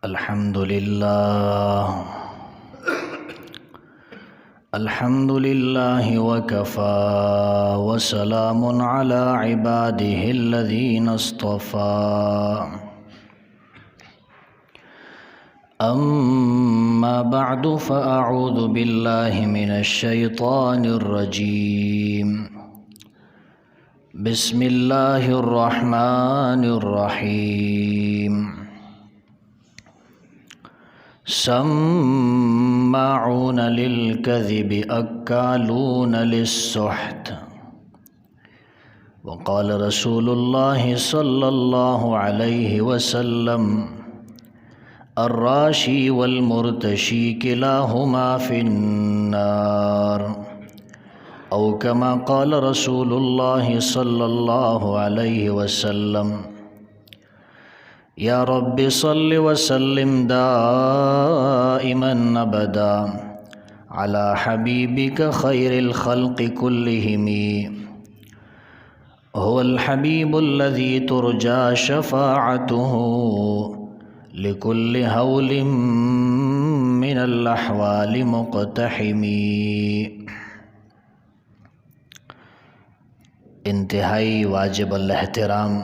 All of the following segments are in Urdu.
الحمد لله وكفى وسلام على عباده الذين اصطفى أما بعد فأعوذ بالله من الشيطان الرجيم بسم الله الرحمن الرحيم سماعون للكذب أكالون للسحت وقال رسول الله صلى الله عليه وسلم الراشي والمرتشي كلاهما في النار أو كما قال رسول الله صلى الله عليه وسلم يا رب صل وسلم دائما أبدا على حبيبك خير الخلق كلهم هو الحبيب الذي ترجى شفاعته لكل هول من الأحوال مقتحم۔ انتہائی واجب الاحترام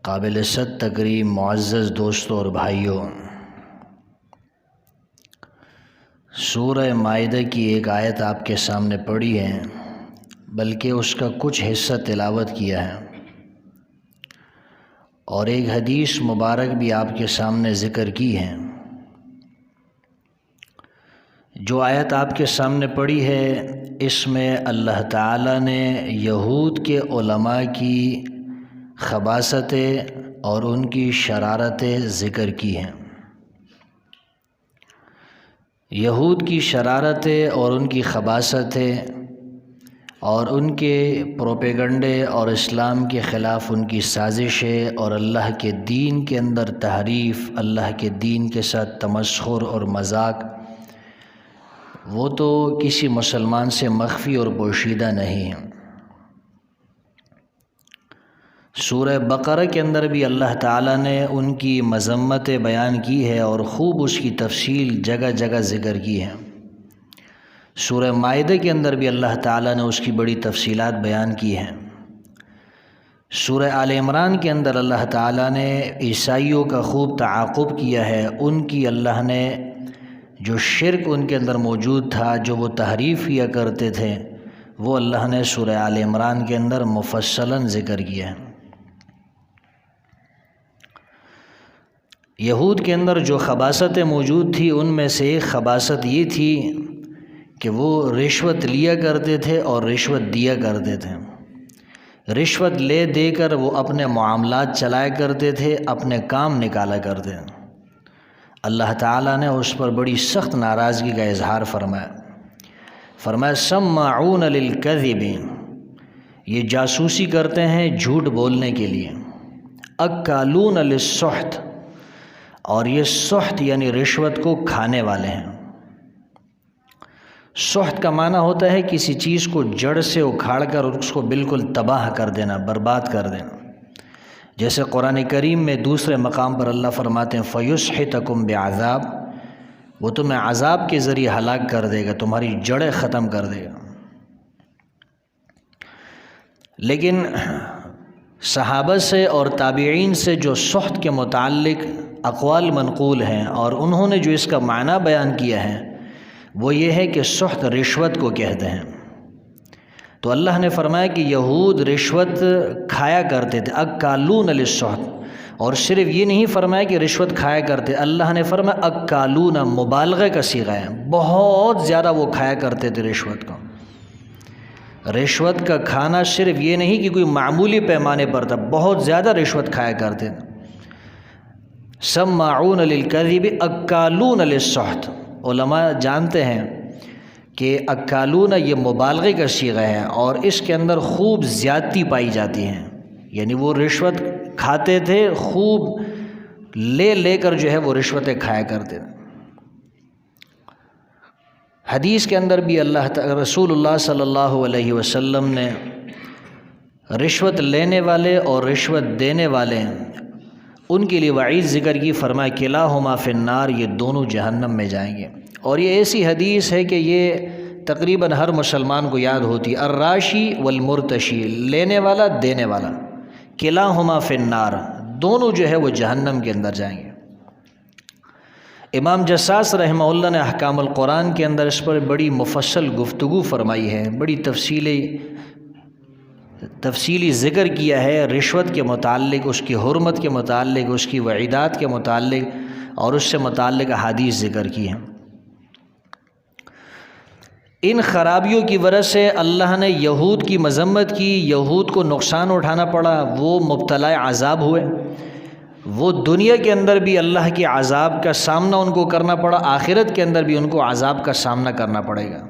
قابل صد تکریم معزز دوستوں اور بھائیوں، سورہ مائدہ کی ایک آیت آپ کے سامنے پڑھی ہے، بلکہ اس کا کچھ حصہ تلاوت کیا ہے، اور ایک حدیث مبارک بھی آپ کے سامنے ذکر کی ہے۔ جو آیت آپ کے سامنے پڑھی ہے، اس میں اللہ تعالیٰ نے یہود کے علماء کی خباثتیں اور ان کی شرارتیں ذکر کی ہیں۔ یہود کی شرارتیں اور ان کی خباثتیں اور ان کے پروپیگنڈے اور اسلام کے خلاف ان کی سازشیں اور اللہ کے دین کے اندر تحریف، اللہ کے دین کے ساتھ تمسخر اور مذاق، وہ تو کسی مسلمان سے مخفی اور پوشیدہ نہیں ہیں۔ سورہ بقرہ کے اندر بھی اللہ تعالیٰ نے ان کی مذمتیں بیان کی ہے اور خوب اس کی تفصیل جگہ جگہ ذکر کی ہے۔ سورہ مائدہ کے اندر بھی اللہ تعالیٰ نے اس کی بڑی تفصیلات بیان کی ہیں۔ سورہ آل عمران کے اندر اللہ تعالیٰ نے عیسائیوں کا خوب تعاقب کیا ہے، ان کی اللہ نے جو شرک ان کے اندر موجود تھا، جو وہ تحریف کیا کرتے تھے، وہ اللہ نے سورہ آل عمران کے اندر مفصلاً ذکر کیا ہے۔ یہود کے اندر جو خباثتیں موجود تھی، ان میں سے ایک خباثت یہ تھی کہ وہ رشوت لیا کرتے تھے اور رشوت دیا کرتے تھے۔ رشوت لے دے کر وہ اپنے معاملات چلایا کرتے تھے، اپنے کام نکالا کرتے تھے۔ اللہ تعالیٰ نے اس پر بڑی سخت ناراضگی کا اظہار فرمایا سماعون للکذب، یہ جاسوسی کرتے ہیں جھوٹ بولنے کے لیے، اکالون للسحت، اور یہ سحت یعنی رشوت کو کھانے والے ہیں۔ سحت کا معنی ہوتا ہے کسی چیز کو جڑ سے اکھاڑ کر اس کو بالکل تباہ کر دینا، برباد کر دینا۔ جیسے قرآن کریم میں دوسرے مقام پر اللہ فرماتے ہیں فَيُسْحِتَكُمْ بِعَذَابٍ، وہ تمہیں عذاب کے ذریعے ہلاک کر دے گا، تمہاری جڑیں ختم کر دے گا۔ لیکن صحابہ سے اور تابعین سے جو سحت کے متعلق اقوال منقول ہیں اور انہوں نے جو اس کا معنی بیان کیا ہے، وہ یہ ہے کہ سحت رشوت کو کہتے ہیں۔ تو اللہ نے فرمایا کہ یہود رشوت کھایا کرتے تھے، اکالون للسحت، اور صرف یہ نہیں فرمایا کہ رشوت کھایا کرتے، اللہ نے فرمایا اکالون، مبالغہ کا صیغہ ہے، بہت زیادہ وہ کھایا کرتے تھے رشوت کو۔ رشوت کا کھانا صرف یہ نہیں کہ کوئی معمولی پیمانے پر تھا، بہت زیادہ رشوت کھایا کرتے تھے۔ سماعون للکذب اکالون للسحت، علماء جانتے ہیں کہ اکالون یہ مبالغے کا صیغہ ہے اور اس کے اندر خوب زیادتی پائی جاتی ہے، یعنی وہ رشوت کھاتے تھے، خوب لے کر جو ہے وہ رشوتیں کھایا کرتے تھے۔ حدیث کے اندر بھی رسول اللہ صلی اللہ علیہ وسلم نے رشوت لینے والے اور رشوت دینے والے ان کے لیے وعید ذکر کی، فرمایا کلاہما فی النار، یہ دونوں جہنم میں جائیں گے۔ اور یہ ایسی حدیث ہے کہ یہ تقریباً ہر مسلمان کو یاد ہوتی، الراشی والمرتشی، لینے والا دینے والا، کلاہما فی النار، دونوں جو ہے وہ جہنم کے اندر جائیں گے۔ امام جساس رحمہ اللہ نے احکام القرآن کے اندر اس پر بڑی مفصل گفتگو فرمائی ہے، بڑی تفصیلی ذکر کیا ہے رشوت کے متعلق، اس کی حرمت کے متعلق، اس کی وعیدات کے متعلق، اور اس سے متعلق احادیث ذکر کی ہیں۔ ان خرابیوں کی وجہ سے اللہ نے یہود کی مذمت کی، یہود کو نقصان اٹھانا پڑا، وہ مبتلا عذاب ہوئے، وہ دنیا کے اندر بھی اللہ کے عذاب کا سامنا ان کو کرنا پڑا، آخرت کے اندر بھی ان کو عذاب کا سامنا کرنا پڑے گا۔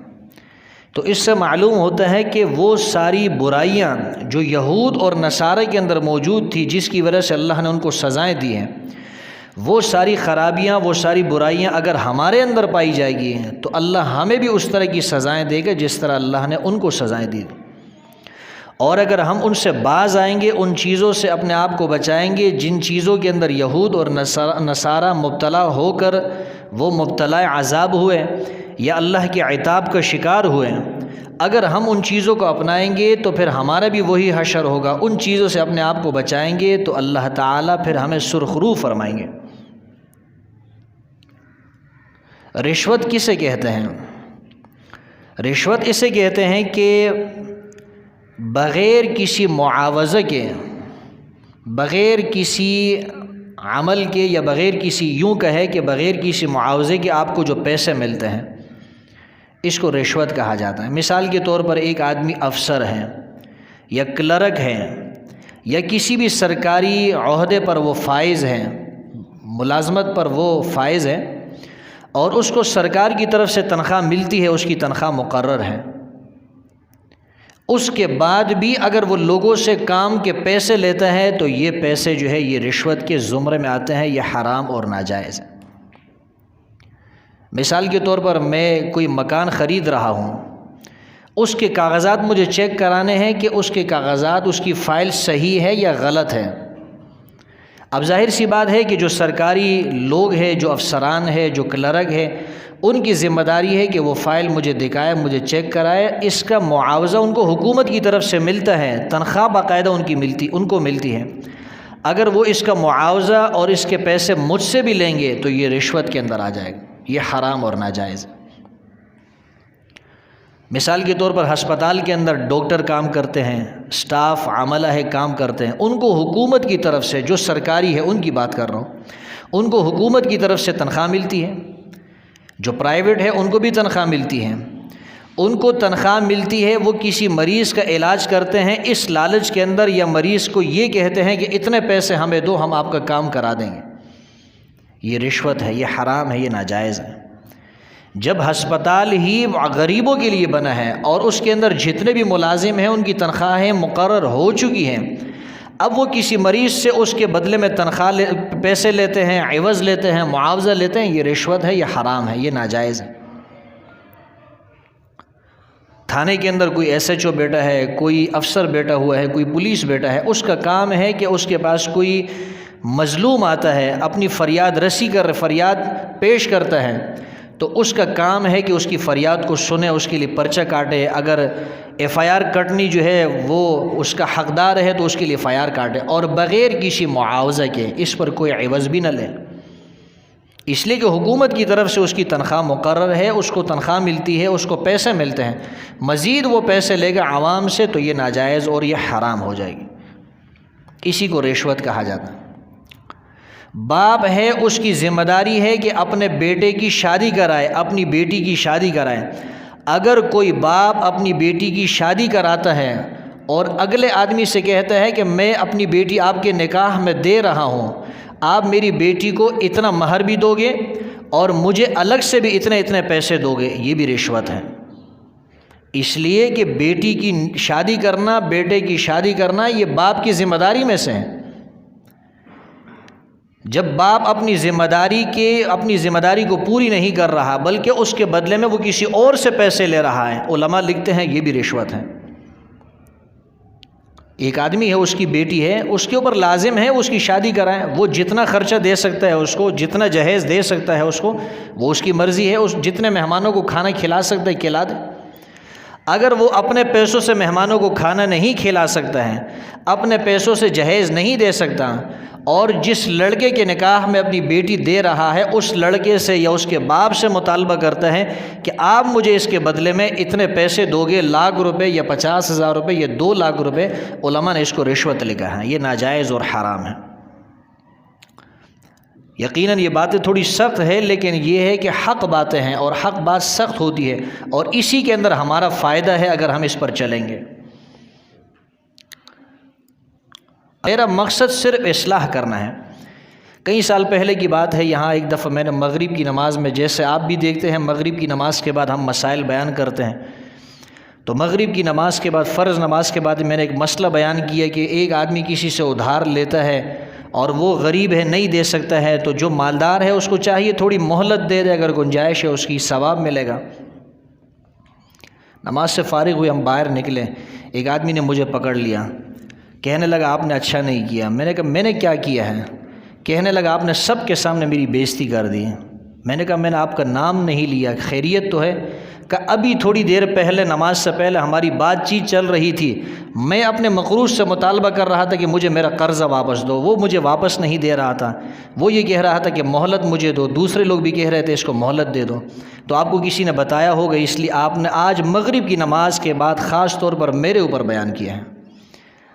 تو اس سے معلوم ہوتا ہے کہ وہ ساری برائیاں جو یہود اور نصارہ کے اندر موجود تھی، جس کی وجہ سے اللہ نے ان کو سزائیں دی ہیں، وہ ساری خرابیاں، وہ ساری برائیاں اگر ہمارے اندر پائی جائے گی تو اللہ ہمیں بھی اس طرح کی سزائیں دے گا جس طرح اللہ نے ان کو سزائیں دی۔ اور اگر ہم ان سے باز آئیں گے، ان چیزوں سے اپنے آپ کو بچائیں گے جن چیزوں کے اندر یہود اور نصارہ مبتلا ہو کر وہ مبتلا عذاب ہوئے یا اللہ کے عتاب کا شکار ہوئے، اگر ہم ان چیزوں کو اپنائیں گے تو پھر ہمارا بھی وہی حشر ہوگا۔ ان چیزوں سے اپنے آپ کو بچائیں گے تو اللہ تعالیٰ پھر ہمیں سرخرو فرمائیں گے۔ رشوت کسے کہتے ہیں؟ رشوت اسے کہتے ہیں کہ بغیر کسی معاوضہ کے، بغیر کسی عمل کے، یا بغیر کسی، یوں کہے کہ بغیر کسی معاوضے کے آپ کو جو پیسے ملتے ہیں، اس کو رشوت کہا جاتا ہے۔ مثال کے طور پر ایک آدمی افسر ہے یا کلرک ہے یا کسی بھی سرکاری عہدے پر وہ فائز ہیں، ملازمت پر وہ فائز ہے، اور اس کو سرکار کی طرف سے تنخواہ ملتی ہے، اس کی تنخواہ مقرر ہے، اس کے بعد بھی اگر وہ لوگوں سے کام کے پیسے لیتا ہے تو یہ پیسے جو ہے یہ رشوت کے زمرے میں آتے ہیں، یہ حرام اور ناجائز ہے۔ مثال کے طور پر میں کوئی مکان خرید رہا ہوں، اس کے کاغذات مجھے چیک کرانے ہیں کہ اس کے کاغذات، اس کی فائل صحیح ہے یا غلط ہے۔ اب ظاہر سی بات ہے کہ جو سرکاری لوگ ہیں، جو افسران ہیں، جو کلرک ہے، ان کی ذمہ داری ہے کہ وہ فائل مجھے دکھائے، مجھے چیک کرائے۔ اس کا معاوضہ ان کو حکومت کی طرف سے ملتا ہے، تنخواہ باقاعدہ ان کو ملتی ہے۔ اگر وہ اس کا معاوضہ اور اس کے پیسے مجھ سے بھی لیں گے تو یہ رشوت کے اندر آ جائے گا، یہ حرام اور ناجائز ہے۔ مثال کے طور پر ہسپتال کے اندر ڈاکٹر کام کرتے ہیں، سٹاف عملہ ہے کام کرتے ہیں، ان کو حکومت کی طرف سے، جو سرکاری ہے ان کی بات کر رہا ہوں، ان کو حکومت کی طرف سے تنخواہ ملتی ہے۔ جو پرائیویٹ ہے ان کو بھی تنخواہ ملتی ہے، ان کو تنخواہ ملتی ہے، وہ کسی مریض کا علاج کرتے ہیں اس لالچ کے اندر، یا مریض کو یہ کہتے ہیں کہ اتنے پیسے ہمیں دو، ہم آپ کا کام کرا دیں گے۔ یہ رشوت ہے، یہ حرام ہے، یہ ناجائز ہے۔ جب ہسپتال ہی غریبوں کے لیے بنا ہے اور اس کے اندر جتنے بھی ملازم ہیں ان کی تنخواہیں مقرر ہو چکی ہیں، اب وہ کسی مریض سے اس کے بدلے میں تنخواہ پیسے لیتے ہیں، عوض لیتے ہیں، معاوضہ لیتے ہیں، یہ رشوت ہے، یہ حرام ہے، یہ ناجائز ہے۔ تھانے کے اندر کوئی ایس ایچ او بیٹا ہے، کوئی افسر بیٹا ہوا ہے، کوئی پولیس بیٹا ہے، اس کا کام ہے کہ اس کے پاس کوئی مظلوم آتا ہے، اپنی فریاد رسی فریاد پیش کرتا ہے، تو اس کا کام ہے کہ اس کی فریاد کو سنے، اس کے لیے پرچہ کاٹے، اگر ایف آئی آر کٹنی جو ہے وہ اس کا حقدار ہے تو اس کے لیے ایف آئی آر کاٹے، اور بغیر کسی معاوضہ کے، اس پر کوئی عوض بھی نہ لے، اس لیے کہ حکومت کی طرف سے اس کی تنخواہ مقرر ہے، اس کو تنخواہ ملتی ہے، اس کو پیسے ملتے ہیں، مزید وہ پیسے لے گا عوام سے تو یہ ناجائز اور یہ حرام ہو جائے گی، اسی کو رشوت کہا جاتا ہے۔ باپ ہے، اس کی ذمہ داری ہے کہ اپنے بیٹے کی شادی کرائے، اپنی بیٹی کی شادی کرائے۔ اگر کوئی باپ اپنی بیٹی کی شادی کراتا ہے اور اگلے آدمی سے کہتا ہے کہ میں اپنی بیٹی آپ کے نکاح میں دے رہا ہوں، آپ میری بیٹی کو اتنا مہر بھی دو گے اور مجھے الگ سے بھی اتنے پیسے دو گے، یہ بھی رشوت ہے۔ اس لیے کہ بیٹی کی شادی کرنا، بیٹے کی شادی کرنا، یہ باپ کی ذمہ داری میں سے ہے۔ جب باپ اپنی ذمہ داری کو پوری نہیں کر رہا بلکہ اس کے بدلے میں وہ کسی اور سے پیسے لے رہا ہے، علماء لکھتے ہیں یہ بھی رشوت ہے۔ ایک آدمی ہے، اس کی بیٹی ہے، اس کے اوپر لازم ہے اس کی شادی کرائیں، وہ جتنا خرچہ دے سکتا ہے اس کو، جتنا جہیز دے سکتا ہے اس کو، وہ اس کی مرضی ہے، اس جتنے مہمانوں کو کھانا کھلا سکتا ہے کھلا دے۔ اگر وہ اپنے پیسوں سے مہمانوں کو کھانا نہیں کھلا سکتا ہے، اپنے پیسوں سے جہیز نہیں دے سکتا، اور جس لڑکے کے نکاح میں اپنی بیٹی دے رہا ہے اس لڑکے سے یا اس کے باپ سے مطالبہ کرتا ہے کہ آپ مجھے اس کے بدلے میں اتنے پیسے دو گے، 1,00,000 روپے یا 50,000 روپے یا 2,00,000 روپے، علماء نے اس کو رشوت لکھا ہے، یہ ناجائز اور حرام ہے۔ یقیناً یہ باتیں تھوڑی سخت ہے، لیکن یہ ہے کہ حق باتیں ہیں اور حق بات سخت ہوتی ہے، اور اسی کے اندر ہمارا فائدہ ہے اگر ہم اس پر چلیں گے۔ میرا مقصد صرف اصلاح کرنا ہے۔ کئی سال پہلے کی بات ہے، یہاں ایک دفعہ میں نے مغرب کی نماز میں، جیسے آپ بھی دیکھتے ہیں مغرب کی نماز کے بعد ہم مسائل بیان کرتے ہیں، تو مغرب کی نماز کے بعد، فرض نماز کے بعد میں نے ایک مسئلہ بیان کیا کہ ایک آدمی کسی سے ادھار لیتا ہے اور وہ غریب ہے، نہیں دے سکتا ہے، تو جو مالدار ہے اس کو چاہیے تھوڑی مہلت دے دے، اگر گنجائش ہے اس کی ثواب ملے گا۔ نماز سے فارغ ہوئے ہم باہر نکلے، ایک آدمی نے مجھے پکڑ لیا، کہنے لگا آپ نے اچھا نہیں کیا۔ میں نے کہا میں نے کیا کیا ہے؟ کہنے لگا آپ نے سب کے سامنے میری بےزتی کر دی۔ میں نے کہا میں نے آپ کا نام نہیں لیا، خیریت تو ہے؟ کہ ابھی تھوڑی دیر پہلے، نماز سے پہلے ہماری بات چیت چل رہی تھی، میں اپنے مقروض سے مطالبہ کر رہا تھا کہ مجھے میرا قرضہ واپس دو، وہ مجھے واپس نہیں دے رہا تھا، وہ یہ کہہ رہا تھا کہ مہلت مجھے دو، دوسرے لوگ بھی کہہ رہے تھے اس کو مہلت دے دو۔ تو آپ کو کسی نے بتایا ہوگا، اس لیے آپ نے آج مغرب کی نماز کے بعد خاص طور پر میرے اوپر بیان کیا ہے۔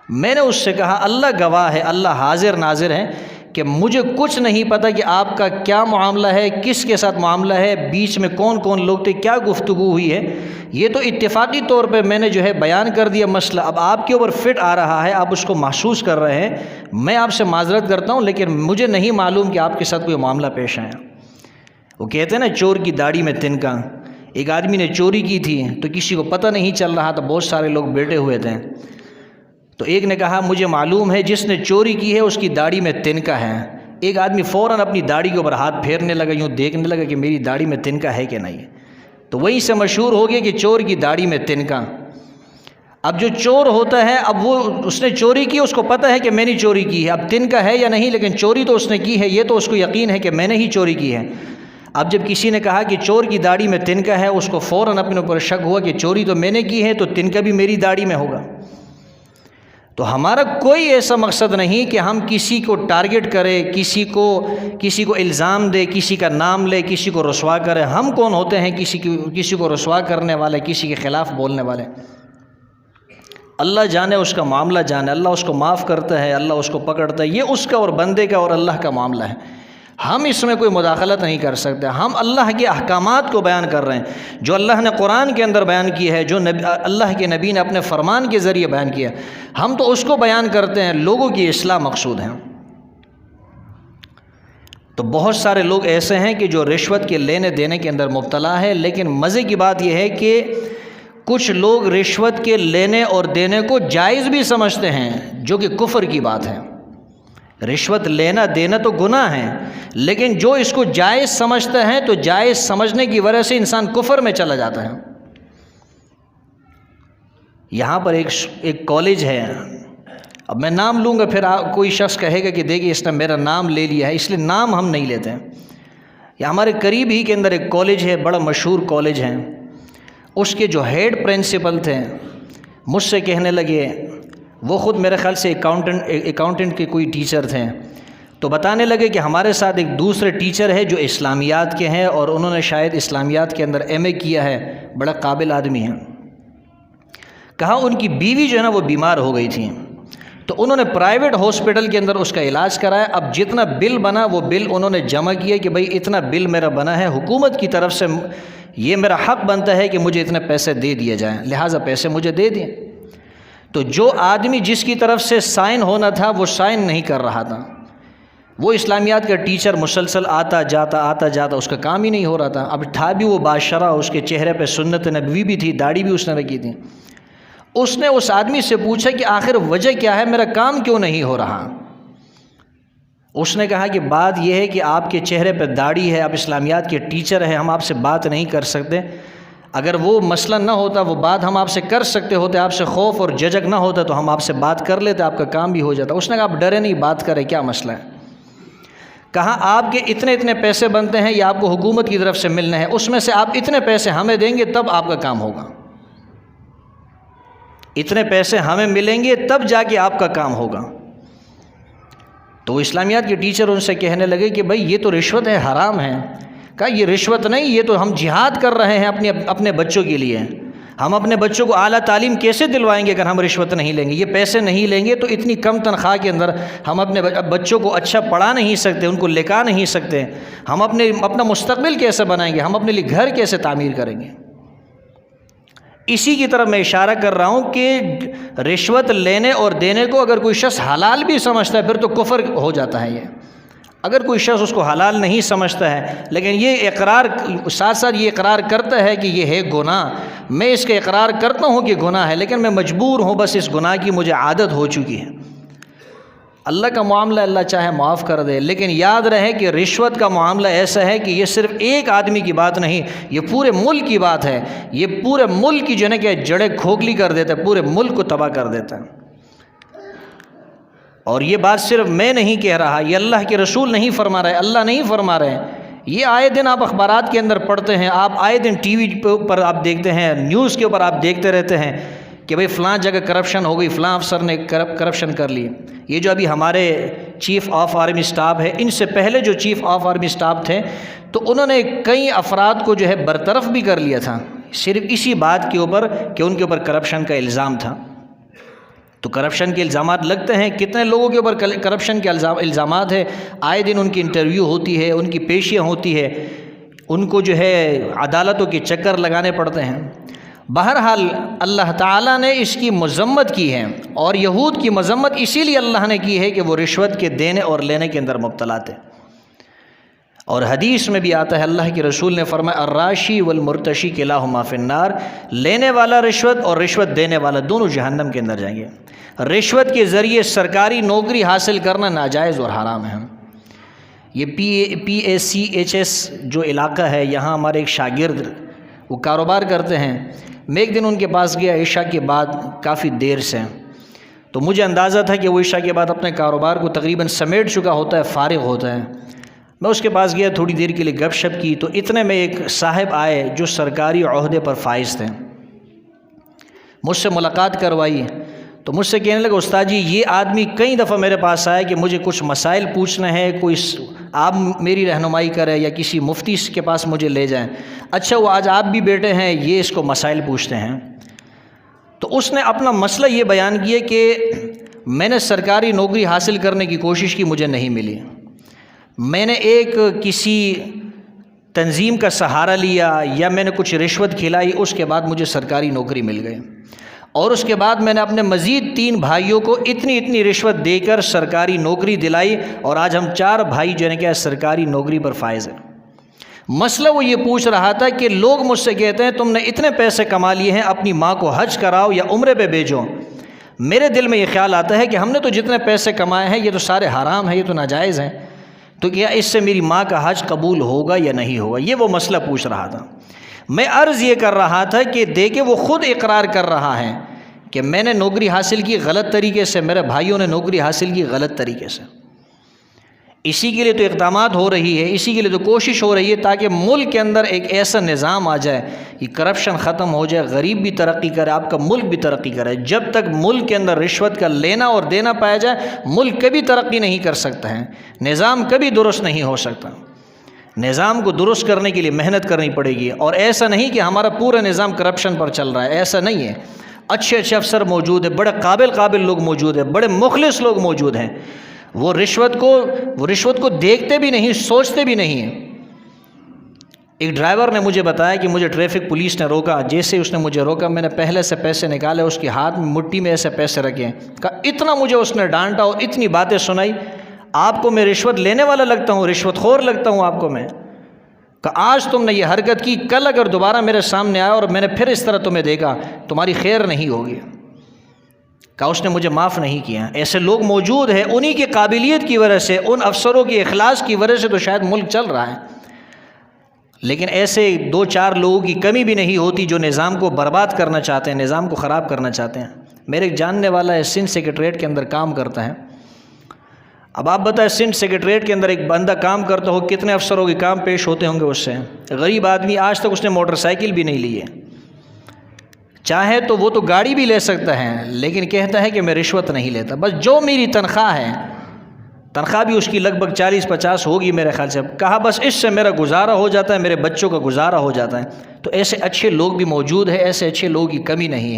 میں نے اس سے کہا اللہ گواہ ہے، اللہ حاضر ناظر ہے کہ مجھے کچھ نہیں پتہ کہ آپ کا کیا معاملہ ہے، کس کے ساتھ معاملہ ہے، بیچ میں کون کون لوگ تھے، کیا گفتگو ہوئی ہے، یہ تو اتفاقی طور پہ میں نے جو ہے بیان کر دیا مسئلہ۔ اب آپ کے اوپر فٹ آ رہا ہے، آپ اس کو محسوس کر رہے ہیں، میں آپ سے معذرت کرتا ہوں، لیکن مجھے نہیں معلوم کہ آپ کے ساتھ کوئی معاملہ پیش آیا۔ وہ کہتے ہیں نا چور کی داڑھی میں تنکا، ایک آدمی نے چوری کی تھی تو کسی کو پتہ نہیں چل رہا تھا، بہت سارے لوگ بیٹھے ہوئے تھے، تو ایک نے کہا مجھے معلوم ہے جس نے چوری کی ہے اس کی داڑھی میں تنکا ہے۔ ایک آدمی فوراً اپنی داڑھی کے اوپر ہاتھ پھیرنے لگا، یوں دیکھنے لگا کہ میری داڑھی میں تنکا ہے کہ نہیں، تو وہیں سے مشہور ہو گیا کہ چور کی داڑھی میں تنکا۔ اب جو چور ہوتا ہے، اب وہ اس نے چوری کی، اس کو پتہ ہے کہ میں نے چوری کی ہے، اب تنکا ہے یا نہیں، لیکن چوری تو اس نے کی ہے، یہ تو اس کو یقین ہے کہ میں نے ہی چوری کی ہے۔ اب جب کسی نے کہا کہ چور کی داڑھی میں تنکا ہے، اس کو فوراً اپنے اوپر شک ہوا کہ چوری تو میں نے کی ہے، تو تنکا بھی میری داڑھی میں ہوگا۔ تو ہمارا کوئی ایسا مقصد نہیں کہ ہم کسی کو ٹارگٹ کریں، کسی کو الزام دے، کسی کا نام لے، کسی کو رسوا کرے۔ ہم کون ہوتے ہیں کسی کو رسوا کرنے والے، کسی کے خلاف بولنے والے؟ اللہ جانے، اس کا معاملہ جانے، اللہ اس کو معاف کرتا ہے، اللہ اس کو پکڑتا ہے، یہ اس کا اور بندے کا اور اللہ کا معاملہ ہے، ہم اس میں کوئی مداخلت نہیں کر سکتے۔ ہم اللہ کے احکامات کو بیان کر رہے ہیں، جو اللہ نے قرآن کے اندر بیان کی ہے، جو اللہ کے نبی نے اپنے فرمان کے ذریعے بیان کیا، ہم تو اس کو بیان کرتے ہیں، لوگوں کی اصلاح مقصود ہے۔ تو بہت سارے لوگ ایسے ہیں کہ جو رشوت کے لینے دینے کے اندر مبتلا ہے، لیکن مزے کی بات یہ ہے کہ کچھ لوگ رشوت کے لینے اور دینے کو جائز بھی سمجھتے ہیں، جو کہ کفر کی بات ہے۔ رشوت لینا دینا تو گناہ ہے، لیکن جو اس کو جائز سمجھتا ہے تو جائز سمجھنے کی وجہ سے انسان کفر میں چلا جاتا ہے۔ یہاں پر ایک کالج ہے، اب میں نام لوں گا پھر کوئی شخص کہے گا کہ دیکھیے اس نے میرا نام لے لیا ہے، اس لیے نام ہم نہیں لیتے ہیں۔ یا ہمارے قریب ہی کے اندر ایک کالج ہے، بڑا مشہور کالج ہے، اس کے جو ہیڈ پرنسپل تھے مجھ سے کہنے لگے، وہ خود میرے خیال سے اکاؤنٹنٹ کے کوئی ٹیچر تھے، تو بتانے لگے کہ ہمارے ساتھ ایک دوسرے ٹیچر ہے جو اسلامیات کے ہیں، اور انہوں نے شاید اسلامیات کے اندر ایم اے کیا ہے، بڑا قابل آدمی ہیں۔ کہا ان کی بیوی جو ہے نا وہ بیمار ہو گئی تھی، تو انہوں نے پرائیویٹ ہاسپٹل کے اندر اس کا علاج کرایا۔ اب جتنا بل بنا وہ بل انہوں نے جمع کیا کہ بھئی اتنا بل میرا بنا ہے، حکومت کی طرف سے یہ میرا حق بنتا ہے کہ مجھے اتنے پیسے دے دیے جائیں، لہٰذا پیسے مجھے دے دیں۔ تو جو آدمی جس کی طرف سے سائن ہونا تھا وہ سائن نہیں کر رہا تھا، وہ اسلامیات کا ٹیچر مسلسل آتا جاتا اس کا کام ہی نہیں ہو رہا تھا۔ اب تھا بھی وہ باشرہ، اس کے چہرے پہ سنت نبوی بھی تھی، داڑھی بھی اس نے رکھی تھی۔ اس نے اس آدمی سے پوچھا کہ آخر وجہ کیا ہے، میرا کام کیوں نہیں ہو رہا؟ اس نے کہا کہ بات یہ ہے کہ آپ کے چہرے پہ داڑھی ہے، آپ اسلامیات کے ٹیچر ہیں، ہم آپ سے بات نہیں کر سکتے۔ اگر وہ مسئلہ نہ ہوتا، وہ بات ہم آپ سے کر سکتے ہوتے، آپ سے خوف اور جھجک نہ ہوتا تو ہم آپ سے بات کر لیتے، آپ کا کام بھی ہو جاتا۔ اس نے کہا آپ ڈرے نہیں، بات کریں، کیا مسئلہ ہے؟ کہا آپ کے اتنے پیسے بنتے ہیں، یہ آپ کو حکومت کی طرف سے ملنے ہیں، اس میں سے آپ اتنے پیسے ہمیں دیں گے تب آپ کا کام ہوگا، اتنے پیسے ہمیں ملیں گے تب جا کے آپ کا کام ہوگا۔ تو وہ اسلامیات کے ٹیچر ان سے کہنے لگے کہ بھائی یہ تو رشوت ہے، حرام ہے۔ کہا یہ رشوت نہیں، یہ تو ہم جہاد کر رہے ہیں اپنے بچوں کے لیے۔ ہم اپنے بچوں کو اعلیٰ تعلیم کیسے دلوائیں گے اگر ہم رشوت نہیں لیں گے؟ یہ پیسے نہیں لیں گے تو اتنی کم تنخواہ کے اندر ہم اپنے بچوں کو اچھا پڑھا نہیں سکتے، ان کو لکھا نہیں سکتے، ہم اپنا مستقبل کیسے بنائیں گے، ہم اپنے لیے گھر کیسے تعمیر کریں گے؟ اسی کی طرف میں اشارہ کر رہا ہوں کہ رشوت لینے اور دینے کو اگر کوئی شخص حلال بھی سمجھتا ہے پھر تو کفر ہو جاتا ہے۔ یہ اگر کوئی شخص اس کو حلال نہیں سمجھتا ہے لیکن یہ اقرار ساتھ ساتھ یہ اقرار کرتا ہے کہ یہ ہے گناہ، میں اس کا اقرار کرتا ہوں کہ گناہ ہے لیکن میں مجبور ہوں، بس اس گناہ کی مجھے عادت ہو چکی ہے، اللہ کا معاملہ اللہ چاہے معاف کر دے۔ لیکن یاد رہے کہ رشوت کا معاملہ ایسا ہے کہ یہ صرف ایک آدمی کی بات نہیں، یہ پورے ملک کی بات ہے، یہ پورے ملک کی جو ہے کہ جڑیں کھوکھلی کر دیتا ہے، پورے ملک کو تباہ کر دیتا ہے۔ اور یہ بات صرف میں نہیں کہہ رہا، یہ اللہ کے رسول نہیں فرما رہے، اللہ نہیں فرما رہے، یہ آئے دن آپ اخبارات کے اندر پڑھتے ہیں، آپ آئے دن ٹی وی پر آپ دیکھتے ہیں، نیوز کے اوپر آپ دیکھتے رہتے ہیں کہ بھئی فلاں جگہ کرپشن ہو گئی، فلاں افسر نے کرپشن کر لی۔ یہ جو ابھی ہمارے چیف آف آرمی اسٹاف ہے، ان سے پہلے جو چیف آف آرمی اسٹاف تھے تو انہوں نے کئی افراد کو جو ہے برطرف بھی کر لیا تھا، صرف اسی بات کے اوپر کہ ان کے اوپر کرپشن کا الزام تھا۔ تو کرپشن کے الزامات لگتے ہیں، کتنے لوگوں کے اوپر کرپشن کے الزامات ہیں، آئے دن ان کی انٹرویو ہوتی ہے، ان کی پیشیاں ہوتی ہے، ان کو جو ہے عدالتوں کے چکر لگانے پڑتے ہیں۔ بہرحال اللہ تعالیٰ نے اس کی مذمت کی ہے، اور یہود کی مذمت اسی لیے اللہ نے کی ہے کہ وہ رشوت کے دینے اور لینے کے اندر مبتلا تھے۔ اور حدیث میں بھی آتا ہے، اللہ کے رسول نے فرمایا الراشی والمرتشی کلاہما فی النار، لینے والا رشوت اور رشوت دینے والا دونوں جہنم کے اندر جائیں گے۔ رشوت کے ذریعے سرکاری نوکری حاصل کرنا ناجائز اور حرام ہے۔ یہ PACHS جو علاقہ ہے، یہاں ہمارے ایک شاگرد وہ کاروبار کرتے ہیں، میں ایک دن ان کے پاس گیا عشاء کے بعد کافی دیر سے، تو مجھے اندازہ تھا کہ وہ عشاء کے بعد اپنے کاروبار کو تقریباً سمیٹ چکا ہوتا ہے، فارغ ہوتا ہے۔ میں اس کے پاس گیا، تھوڑی دیر کے لیے گپ شپ کی، تو اتنے میں ایک صاحب آئے جو سرکاری عہدے پر فائز تھے، مجھ سے ملاقات کروائی، تو مجھ سے کہنے لگا استاد جی یہ آدمی کئی دفعہ میرے پاس آیا کہ مجھے کچھ مسائل پوچھنا ہے، کوئی آپ میری رہنمائی کریں یا کسی مفتی کے پاس مجھے لے جائیں۔ اچھا وہ آج آپ بھی بیٹھے ہیں، یہ اس کو مسائل پوچھتے ہیں۔ تو اس نے اپنا مسئلہ یہ بیان کیا کہ میں نے سرکاری نوکری حاصل کرنے کی کوشش کی، مجھے نہیں ملی، میں نے ایک کسی تنظیم کا سہارا لیا یا میں نے کچھ رشوت کھلائی، اس کے بعد مجھے سرکاری نوکری مل گئی، اور اس کے بعد میں نے اپنے مزید 3 بھائیوں کو اتنی رشوت دے کر سرکاری نوکری دلائی، اور آج ہم 4 بھائی جو ہے کہ سرکاری نوکری پر فائز ہیں۔ مسئلہ وہ یہ پوچھ رہا تھا کہ لوگ مجھ سے کہتے ہیں تم نے اتنے پیسے کما لیے ہیں، اپنی ماں کو حج کراؤ یا عمرے پہ بھیجو۔ میرے دل میں یہ خیال آتا ہے کہ ہم نے تو جتنے پیسے کمائے ہیں یہ تو سارے حرام ہیں، یہ تو ناجائز ہیں، تو کیا اس سے میری ماں کا حج قبول ہوگا یا نہیں ہوگا؟ یہ وہ مسئلہ پوچھ رہا تھا۔ میں عرض یہ کر رہا تھا کہ دیکھیں وہ خود اقرار کر رہا ہے کہ میں نے نوکری حاصل کی غلط طریقے سے، میرے بھائیوں نے نوکری حاصل کی غلط طریقے سے، اسی کے لیے تو اقدامات ہو رہی ہے، اسی کے لیے تو کوشش ہو رہی ہے تاکہ ملک کے اندر ایک ایسا نظام آ جائے کہ کرپشن ختم ہو جائے، غریب بھی ترقی کرے، آپ کا ملک بھی ترقی کرے۔ جب تک ملک کے اندر رشوت کا لینا اور دینا پایا جائے، ملک کبھی ترقی نہیں کر سکتا ہے، نظام کبھی درست نہیں ہو سکتا۔ نظام کو درست کرنے کے لیے محنت کرنی پڑے گی، اور ایسا نہیں کہ ہمارا پورا نظام کرپشن پر چل رہا ہے، ایسا نہیں ہے۔ اچھے افسر موجود ہیں، بڑے قابل لوگ موجود ہیں، بڑے مخلص لوگ موجود ہیں، وہ رشوت کو دیکھتے بھی نہیں، سوچتے بھی نہیں ہیں۔ ایک ڈرائیور نے مجھے بتایا کہ مجھے ٹریفک پولیس نے روکا، جیسے اس نے مجھے روکا میں نے پہلے سے پیسے نکالے، اس کے ہاتھ میں مٹھی میں ایسے پیسے رکھے، کہا اتنا مجھے اس نے ڈانٹا اور اتنی باتیں سنائی، آپ کو میں رشوت لینے والا لگتا ہوں، رشوت خور لگتا ہوں آپ کو میں؟ کہ آج تم نے یہ حرکت کی، کل اگر دوبارہ میرے سامنے آیا اور میں نے پھر اس طرح تمہیں دیکھا، تمہاری خیر نہیں ہوگی۔ کہا اس نے مجھے معاف نہیں کیا۔ ایسے لوگ موجود ہیں، انہی کی قابلیت کی وجہ سے، ان افسروں کی اخلاص کی وجہ سے تو شاید ملک چل رہا ہے۔ لیکن ایسے 2-4 لوگوں کی کمی بھی نہیں ہوتی جو نظام کو برباد کرنا چاہتے ہیں، نظام کو خراب کرنا چاہتے ہیں۔ میرے ایک جاننے والا ہے، سندھ سیکریٹریٹ کے اندر کام کرتا ہے۔ اب آپ بتائیں سندھ سیکریٹریٹ کے اندر ایک بندہ کام کرتا ہو، کتنے افسروں کے کام پیش ہوتے ہوں گے اس سے؟ غریب آدمی، آج تک اس نے موٹر سائیکل بھی نہیں لی ہے۔ چاہے تو وہ تو گاڑی بھی لے سکتا ہے، لیکن کہتا ہے کہ میں رشوت نہیں لیتا، بس جو میری تنخواہ ہے، تنخواہ بھی اس کی لگ بھگ 40-50 ہوگی میرے خیال سے، کہا بس اس سے میرا گزارا ہو جاتا ہے، میرے بچوں کا گزارا ہو جاتا ہے۔ تو ایسے اچھے لوگ بھی موجود ہیں، ایسے اچھے لوگوں کی کمی نہیں ہے۔